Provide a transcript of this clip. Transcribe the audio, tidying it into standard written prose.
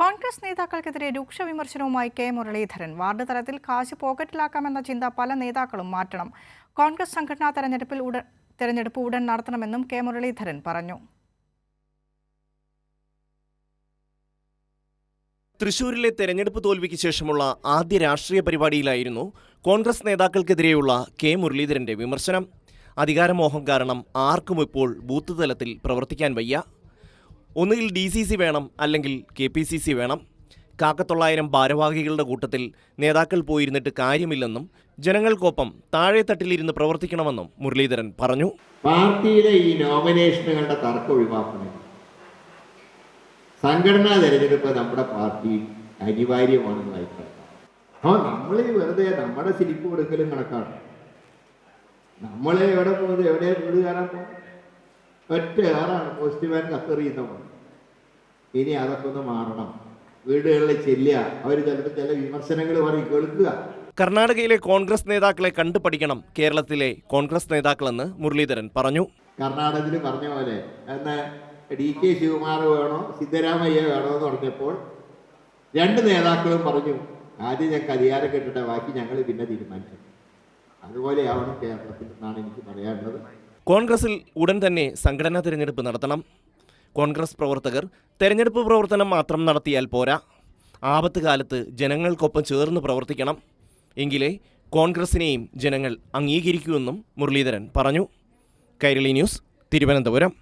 കോൺഗ്രസ് നേതാക്കൾക്കെതിരെ രൂക്ഷ വിമർശനവുമായി K Muraleedharan. Ward തലത്തിൽ കാശ് പോക്കറ്റിലാക്കാമെന്ന ചിന്ത പല നേതാക്കളും മാറ്റണം. കോൺഗ്രസ് സംഘടനാ തെരഞ്ഞെടുപ്പ് ഉടൻ നടത്തണമെന്നും കെ മുരളീധരൻ പറഞ്ഞു. തൃശൂരിലെ തെരഞ്ഞെടുപ്പ് തോൽവിക്ക് ശേഷമുള്ള ആദ്യ രാഷ്ട്രീയ പരിപാടിയിലായിരുന്നു കോൺഗ്രസ് നേതാക്കൾക്കെതിരെയുള്ള കെ മുരളീധരന്റെ വിമർശനം. അധികാരമോഹം കാരണം ആർക്കും ഇപ്പോൾ ബൂത്ത് തലത്തിൽ പ്രവർത്തിക്കാൻ വയ്യ. ഒന്നുകിൽ DCC വേണം, അല്ലെങ്കിൽ KPCC വേണം. കാക്കത്തൊള്ളായിരം ഭാരവാഹികളുടെ കൂട്ടത്തിൽ നേതാക്കൾ പോയിരുന്നിട്ട് കാര്യമില്ലെന്നും ജനങ്ങൾക്കൊപ്പം താഴെത്തട്ടിലിരുന്ന് പ്രവർത്തിക്കണമെന്നും മുരളീധരൻ പറഞ്ഞു. പാർട്ടിയിലെ ഈ നോമിനേഷനുകളുടെ തർക്കം ഒഴിവാക്കണം. സംഘടനാ തെരഞ്ഞെടുപ്പ് നമ്മുടെ പാർട്ടി അനിവാര്യമാണെന്ന് അഭിപ്രായം. നമ്മൾ വെറുതെ നമ്മുടെ ശില്പ് കൊടുക്കലും കണക്കാണ്. നമ്മളെ എവിടെ പോകുന്നത്, എവിടെ വീട് കാണാൻ പോകും? ഒറ്റ ഏറാണ് പോസ്റ്റ്മാൻ കത്തെറിയുന്നവർ. ഇനി അതൊക്കെ ഒന്ന് മാറണം. വീടുകളിൽ ചെല്ലുക, അവർ ചിലപ്പോൾ ചില വിമർശനങ്ങൾ പറയും, കേൾക്കുക. കർണാടകയിലെ കോൺഗ്രസ് നേതാക്കളെ കണ്ടു പഠിക്കണം കേരളത്തിലെ കോൺഗ്രസ് നേതാക്കളെന്ന് മുരളീധരൻ പറഞ്ഞു. കർണാടകത്തിൽ പറഞ്ഞ പോലെ എന്ന് DK ശിവകുമാർ വേണോ സിദ്ധരാമയ്യ വേണോ എന്ന് പറഞ്ഞപ്പോൾ രണ്ട് നേതാക്കളും പറഞ്ഞു, ആദ്യം ഞങ്ങൾക്ക് അധികാരം കിട്ടട്ടെ, ബാക്കി ഞങ്ങൾ പിന്നെ തീരുമാനിക്കും. അതുപോലെയാവണം കേരളത്തിൽ എന്നാണ് എനിക്ക് പറയാനുള്ളത്. കോൺഗ്രസിൽ ഉടൻ തന്നെ സംഘടനാ തിരഞ്ഞെടുപ്പ് നടത്തണം. കോൺഗ്രസ് പ്രവർത്തകർ തെരഞ്ഞെടുപ്പ് പ്രവർത്തനം മാത്രം നടത്തിയാൽ പോരാ. ആപത്ത് കാലത്ത് ജനങ്ങൾക്കൊപ്പം ചേർന്ന് പ്രവർത്തിക്കണം. എങ്കിലേ കോൺഗ്രസിനെയും ജനങ്ങൾ അംഗീകരിക്കുമെന്നും മുരളീധരൻ പറഞ്ഞു. കൈരളി ന്യൂസ്, തിരുവനന്തപുരം.